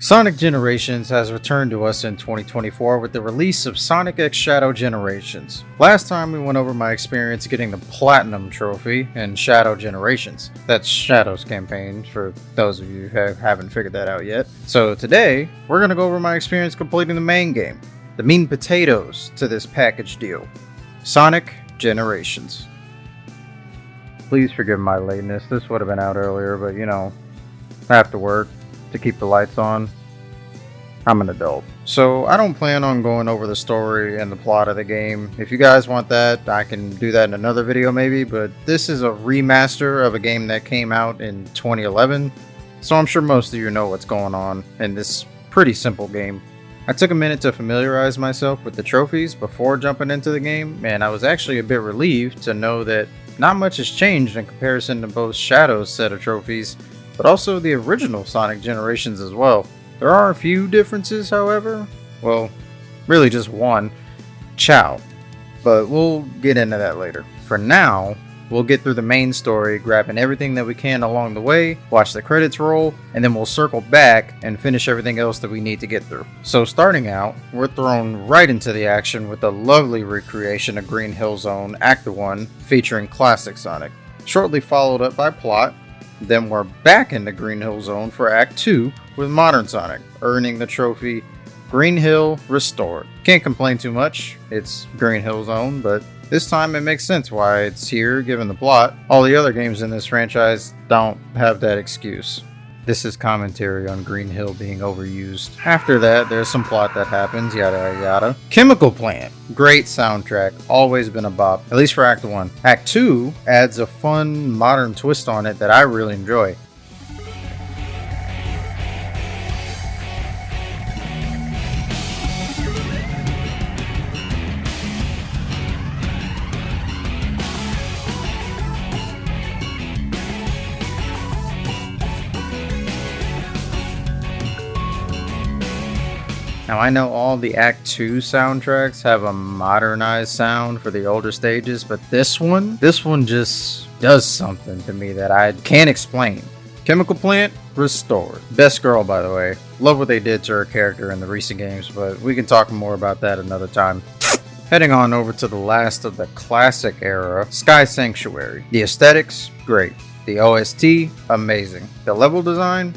Sonic Generations has returned to us in 2024 with the release of Sonic X Shadow Generations. Last time we went over my experience getting the Platinum Trophy in Shadow Generations. That's Shadow's campaign, for those of you who haven't figured that out yet. So today, we're going to go over my experience completing the main game, the meat and potatoes to this package deal, Sonic Generations. Please forgive my lateness, this would have been out earlier, but I have to work to keep the lights on. I'm an adult. So I don't plan on going over the story and the plot of the game. If you guys want that, I can do that in another video maybe, but this is a remaster of a game that came out in 2011, so I'm sure most of you know what's going on in this pretty simple game. I took a minute to familiarize myself with the trophies before jumping into the game, and I was actually a bit relieved to know that not much has changed in comparison to both Shadow's set of trophies, but also the original Sonic Generations as well. There are a few differences, however. Well, really just one, Chow. But we'll get into that later. For now, we'll get through the main story, grabbing everything that we can along the way, watch the credits roll, and then we'll circle back and finish everything else that we need to get through. So starting out, we're thrown right into the action with a lovely recreation of Green Hill Zone Act 1 featuring classic Sonic, shortly followed up by plot. Then we're back into Green Hill Zone for Act 2 with Modern Sonic, earning the trophy Green Hill Restored. Can't complain too much, it's Green Hill Zone, but this time it makes sense why it's here given the plot. All the other games in this franchise don't have that excuse. This is commentary on Green Hill being overused. After that, there's some plot that happens, yada yada. Chemical Plant. Great soundtrack, always been a bop, at least for Act 1. Act 2 adds a fun, modern twist on it that I really enjoy. Now I know all the Act 2 soundtracks have a modernized sound for the older stages, but this one just does something to me that I can't explain. Chemical Plant, Restored. Best girl, by the way. Love what they did to her character in the recent games, but we can talk more about that another time. Heading on over to the last of the classic era, Sky Sanctuary. The aesthetics, great. The OST, amazing. The level design,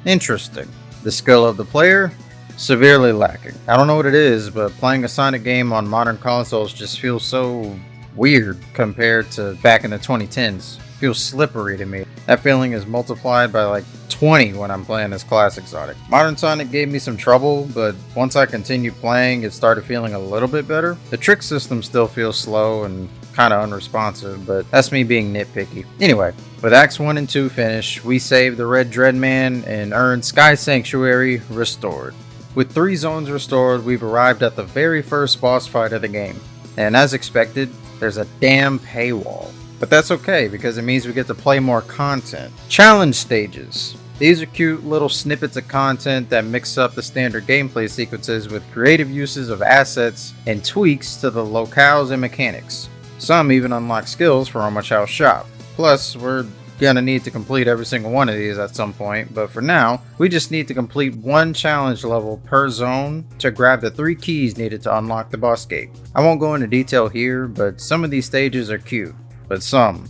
interesting. The skill of the player, severely lacking. I don't know what it is, but playing a Sonic game on modern consoles just feels so weird compared to back in the 2010s. Feels slippery to me. That feeling is multiplied by like 20 when I'm playing this classic Sonic. Modern Sonic gave me some trouble, but once I continued playing, it started feeling a little bit better. The trick system still feels slow and kind of unresponsive, but that's me being nitpicky. Anyway, with Acts 1 and 2 finished, we saved the Red Dreadman and earned Sky Sanctuary Restored. With 3 zones restored, we've arrived at the very first boss fight of the game. And as expected, there's a damn paywall. But that's okay, because it means we get to play more content. Challenge stages. These are cute little snippets of content that mix up the standard gameplay sequences with creative uses of assets and tweaks to the locales and mechanics. Some even unlock skills for Oma Chao's shop. Plus, we're gonna need to complete every single one of these at some point, but for now, we just need to complete one challenge level per zone to grab the 3 keys needed to unlock the boss gate. I won't go into detail here, but some of these stages are cute, but some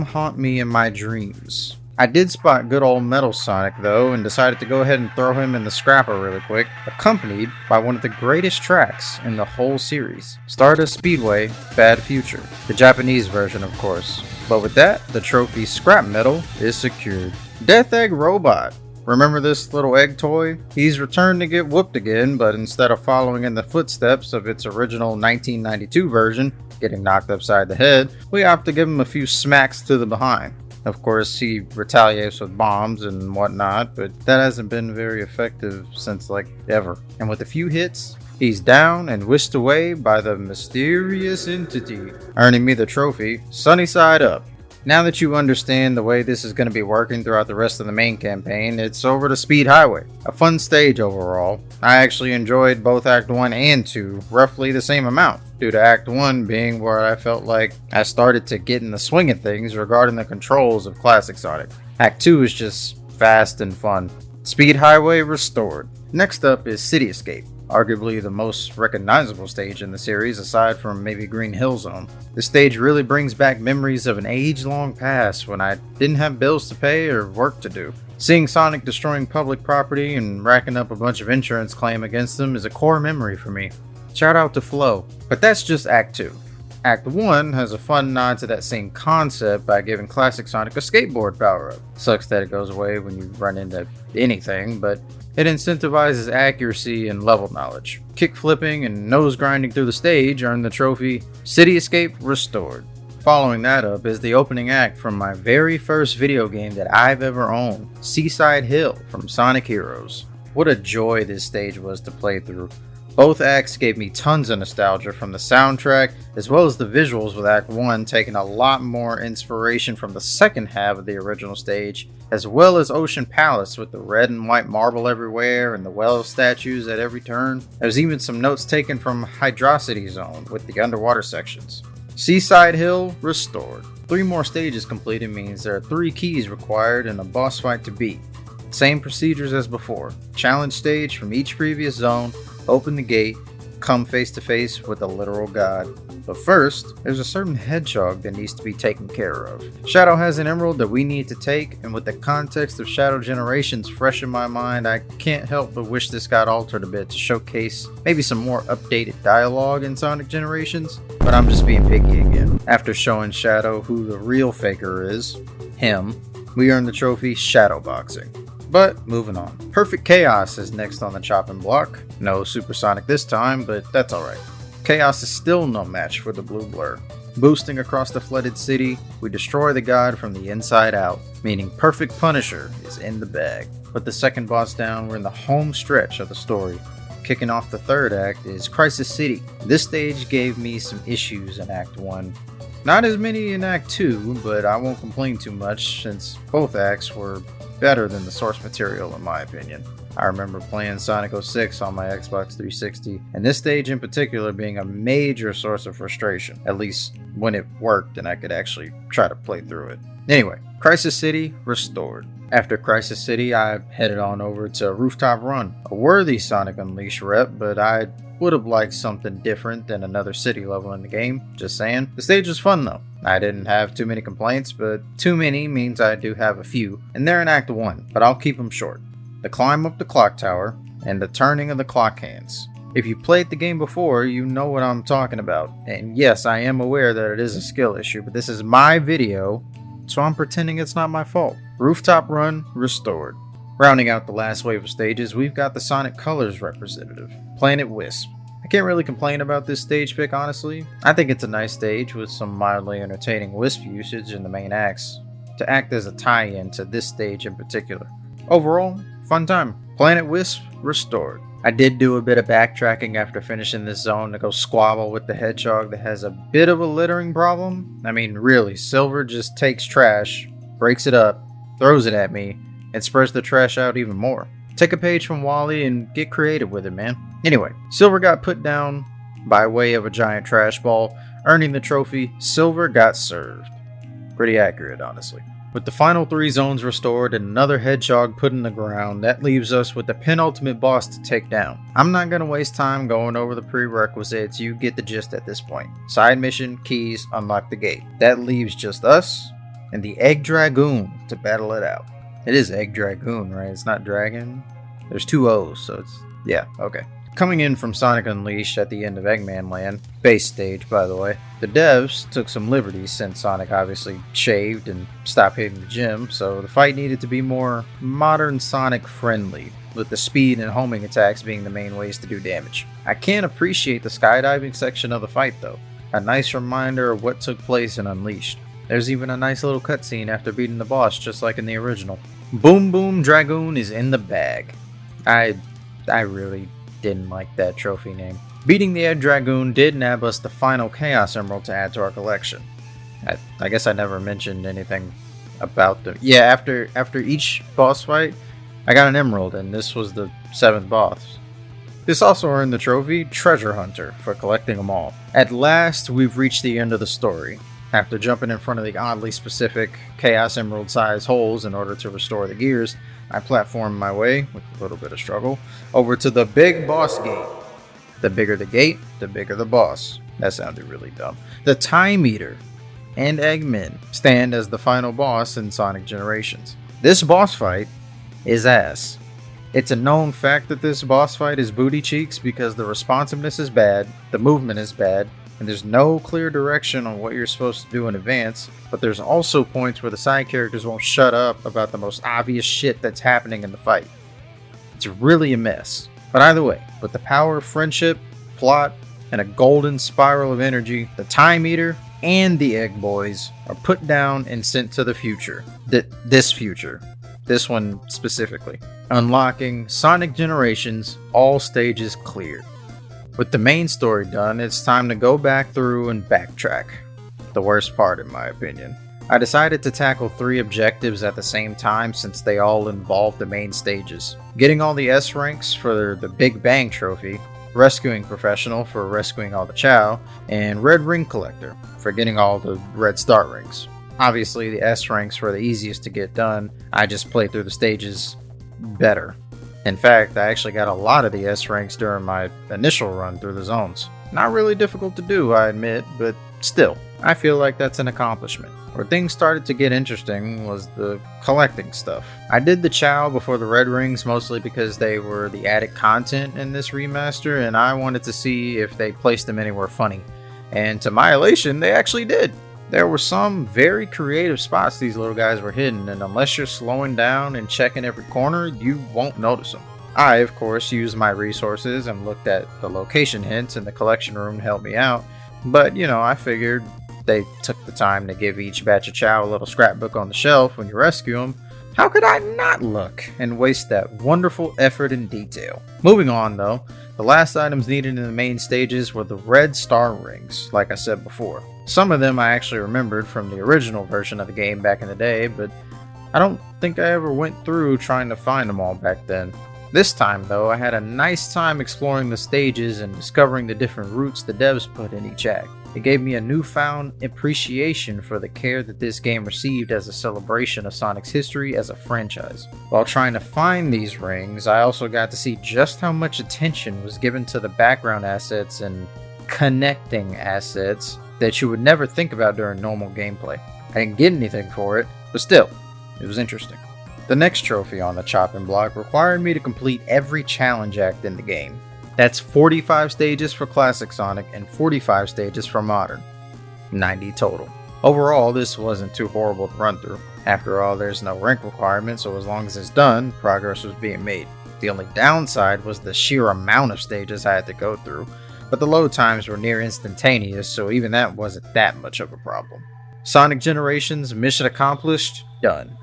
haunt me in my dreams. I did spot good old Metal Sonic though, and decided to go ahead and throw him in the scrapper really quick, accompanied by one of the greatest tracks in the whole series, Stardust Speedway Bad Future, the Japanese version of course. But with that, the trophy scrap metal is secured. Death Egg Robot. Remember this little egg toy? He's returned to get whooped again, but instead of following in the footsteps of its original 1992 version, getting knocked upside the head, we opt to give him a few smacks to the behind. Of course, he retaliates with bombs and whatnot, but that hasn't been very effective since like ever. And with a few hits, he's down and whisked away by the mysterious entity, earning me the trophy, Sunny Side Up. Now that you understand the way this is going to be working throughout the rest of the main campaign, it's over to Speed Highway. A fun stage overall. I actually enjoyed both Act 1 and 2 roughly the same amount, due to Act 1 being where I felt like I started to get in the swing of things regarding the controls of classic Sonic. Act 2 is just fast and fun. Speed Highway restored. Next up is City Escape, arguably the most recognizable stage in the series aside from maybe Green Hill Zone. This stage really brings back memories of an age-long past when I didn't have bills to pay or work to do. Seeing Sonic destroying public property and racking up a bunch of insurance claim against them is a core memory for me. Shout out to Flo. But that's just Act 2. Act 1 has a fun nod to that same concept by giving classic Sonic a skateboard power-up. Sucks that it goes away when you run into anything, but it incentivizes accuracy and level knowledge. Kick flipping and nose grinding through the stage earn the trophy City Escape Restored. Following that up is the opening act from my very first video game that I've ever owned, Seaside Hill from Sonic Heroes. What a joy this stage was to play through. Both acts gave me tons of nostalgia from the soundtrack as well as the visuals, with Act 1 taking a lot more inspiration from the second half of the original stage, as well as Ocean Palace with the red and white marble everywhere and the well statues at every turn. There's even some notes taken from Hydrocity Zone with the underwater sections. Seaside Hill restored. 3 more stages completed means there are 3 keys required and a boss fight to beat. Same procedures as before. Challenge stage from each previous zone. Open the gate, come face to face with a literal god. But first, there's a certain hedgehog that needs to be taken care of. Shadow has an emerald that we need to take, and with the context of Shadow Generations fresh in my mind, I can't help but wish this got altered a bit to showcase maybe some more updated dialogue in Sonic Generations, but I'm just being picky again. After showing Shadow who the real faker is, him, we earn the trophy Shadow Boxing. But moving on. Perfect Chaos is next on the chopping block. No Supersonic this time, but that's alright. Chaos is still no match for the Blue Blur. Boosting across the flooded city, we destroy the god from the inside out, meaning Perfect Punisher is in the bag. With the second boss down, we're in the home stretch of the story. Kicking off the third act is Crisis City. This stage gave me some issues in Act 1. Not as many in Act 2, but I won't complain too much since both acts were better than the source material in my opinion. I remember playing Sonic 06 on my Xbox 360, and this stage in particular being a major source of frustration, at least when it worked and I could actually try to play through it. Anyway, Crisis City restored. After Crisis City, I headed on over to Rooftop Run, a worthy Sonic Unleashed rep, but I would have liked something different than another city level in the game, just saying. The stage was fun though. I didn't have too many complaints, but too many means I do have a few, and they're in Act 1, but I'll keep them short. The climb up the clock tower, and the turning of the clock hands. If you played the game before, you know what I'm talking about, and yes, I am aware that it is a skill issue, but this is my video, so I'm pretending it's not my fault. Rooftop Run restored. Rounding out the last wave of stages, we've got the Sonic Colors representative, Planet Wisp. I can't really complain about this stage pick, honestly. I think it's a nice stage with some mildly entertaining Wisp usage in the main acts to act as a tie-in to this stage in particular. Overall, fun time. Planet Wisp restored. I did do a bit of backtracking after finishing this zone to go squabble with the hedgehog that has a bit of a littering problem. I mean, really, Silver just takes trash, breaks it up, throws it at me, and spreads the trash out even more. Take a page from Wally and get creative with it, man. Anyway, Silver got put down by way of a giant trash ball, earning the trophy Silver Got Served. Pretty accurate, honestly. With the final 3 zones restored and another hedgehog put in the ground, that leaves us with the penultimate boss to take down. I'm not going to waste time going over the prerequisites, you get the gist at this point. Side mission, keys, unlock the gate. That leaves just us and the Egg Dragoon to battle it out. It is Egg Dragoon, right? It's not Dragon. There's 2 O's, so it's... yeah, okay. Coming in from Sonic Unleashed at the end of Eggman Land, base stage by the way, the devs took some liberties since Sonic obviously shaved and stopped hitting the gym, so the fight needed to be more modern Sonic friendly, with the speed and homing attacks being the main ways to do damage. I can appreciate the skydiving section of the fight though, a nice reminder of what took place in Unleashed. There's even a nice little cutscene after beating the boss just like in the original. Boom Boom Dragoon is in the bag. I really didn't like that trophy name. Beating the Egg Dragoon did nab us the final Chaos Emerald to add to our collection. I guess I never mentioned anything about them. Yeah, after each boss fight, I got an emerald, and this was the 7th boss. This also earned the trophy Treasure Hunter for collecting them all. At last, we've reached the end of the story. After jumping in front of the oddly specific Chaos Emerald sized holes in order to restore the gears, I platformed my way, with a little bit of struggle, over to the big boss gate. The bigger the gate, the bigger the boss. That sounded really dumb. The Time Eater and Eggman stand as the final boss in Sonic Generations. This boss fight is ass. It's a known fact that this boss fight is booty cheeks because the responsiveness is bad, the movement is bad, and there's no clear direction on what you're supposed to do in advance, but there's also points where the side characters won't shut up about the most obvious shit that's happening in the fight. It's really a mess. But either way, with the power of friendship, plot, and a golden spiral of energy, the Time Eater and the Egg Boys are put down and sent to the future. This future. This one specifically. Unlocking Sonic Generations, all stages cleared. With the main story done, it's time to go back through and backtrack. The worst part, in my opinion. I decided to tackle 3 objectives at the same time since they all involve the main stages. Getting all the S ranks for the Big Bang trophy, Rescuing Professional for rescuing all the Chow, and Red Ring Collector for getting all the Red Star rings. Obviously, the S ranks were the easiest to get done. I just played through the stages better. In fact, I actually got a lot of the S ranks during my initial run through the zones. Not really difficult to do, I admit, but still, I feel like that's an accomplishment. Where things started to get interesting was the collecting stuff. I did the Chow before the Red Rings mostly because they were the added content in this remaster and I wanted to see if they placed them anywhere funny. And to my elation, they actually did. There were some very creative spots these little guys were hidden, and unless you're slowing down and checking every corner, you won't notice them. I, of course, used my resources and looked at the location hints in the collection room to help me out, but I figured they took the time to give each batch of Chow a little scrapbook on the shelf when you rescue them. How could I not look and waste that wonderful effort and detail? Moving on though, the last items needed in the main stages were the Red Star Rings, like I said before. Some of them I actually remembered from the original version of the game back in the day, but I don't think I ever went through trying to find them all back then. This time though, I had a nice time exploring the stages and discovering the different routes the devs put in each act. It gave me a newfound appreciation for the care that this game received as a celebration of Sonic's history as a franchise. While trying to find these rings, I also got to see just how much attention was given to the background assets and connecting assets that you would never think about during normal gameplay. I didn't get anything for it, but still, it was interesting. The next trophy on the chopping block required me to complete every challenge act in the game. That's 45 stages for Classic Sonic and 45 stages for Modern. 90 total. Overall, this wasn't too horrible to run through. After all, there's no rank requirement, so as long as it's done, progress was being made. The only downside was the sheer amount of stages I had to go through, but the load times were near instantaneous, so even that wasn't that much of a problem. Sonic Generations, mission accomplished, done.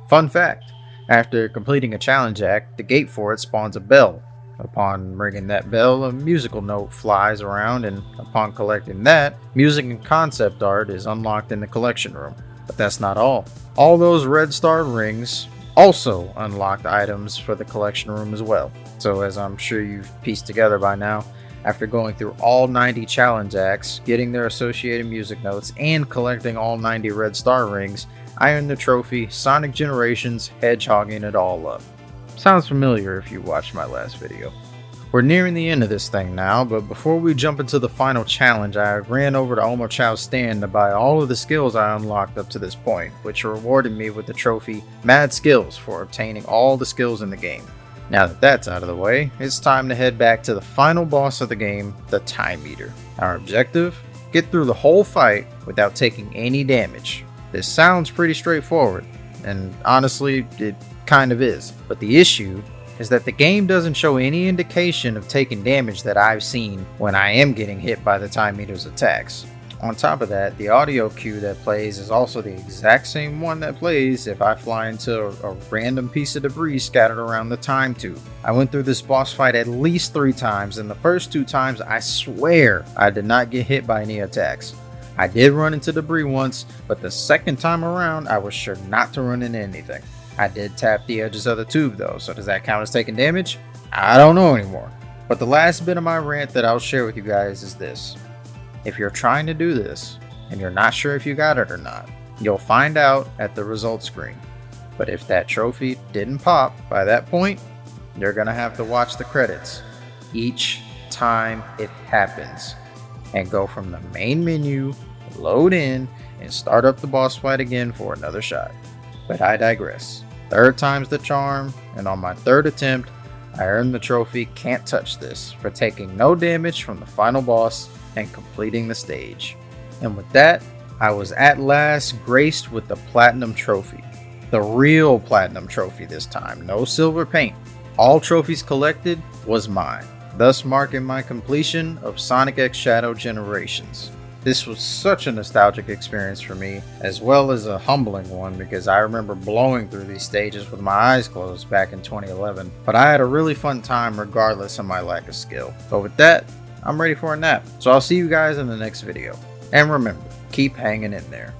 Fun fact, after completing a challenge act, the gate for it spawns a bell. Upon ringing that bell, a musical note flies around, and upon collecting that, music and concept art is unlocked in the collection room. But that's not all. All those Red Star rings also unlocked items for the collection room as well. So as I'm sure you've pieced together by now, after going through all 90 challenge acts, getting their associated music notes, and collecting all 90 Red Star rings, I earned the trophy Sonic Generations, hedgehogging it all up. Sounds familiar if you watched my last video. We're nearing the end of this thing now, but before we jump into the final challenge, I ran over to Omo Chow's stand to buy all of the skills I unlocked up to this point, which rewarded me with the trophy Mad Skills for obtaining all the skills in the game. Now that that's out of the way, it's time to head back to the final boss of the game, the Time Eater. Our objective? Get through the whole fight without taking any damage. This sounds pretty straightforward, and honestly, it kind of is. But the issue is that the game doesn't show any indication of taking damage that I've seen when I am getting hit by the Time Eater's attacks. On top of that, the audio cue that plays is also the exact same one that plays if I fly into a random piece of debris scattered around the time tube. I went through this boss fight at least 3 times, and the first 2 times I swear I did not get hit by any attacks. I did run into debris once, but the second time around I was sure not to run into anything. I did tap the edges of the tube though, so does that count as taking damage? I don't know anymore. But the last bit of my rant that I'll share with you guys is this. If you're trying to do this, and you're not sure if you got it or not, you'll find out at the results screen. But if that trophy didn't pop by that point, you're gonna have to watch the credits each time it happens and go from the main menu, load in, and start up the boss fight again for another shot. But I digress. Third time's the charm, and on my third attempt, I earned the trophy Can't Touch This for taking no damage from the final boss and completing the stage. And with that, I was at last graced with the Platinum Trophy. The real Platinum Trophy this time, no silver paint. All trophies collected was mine, thus marking my completion of Sonic X Shadow Generations. This was such a nostalgic experience for me, as well as a humbling one, because I remember blowing through these stages with my eyes closed back in 2011. But I had a really fun time regardless of my lack of skill. But with that, I'm ready for a nap. So I'll see you guys in the next video. And remember, keep hanging in there.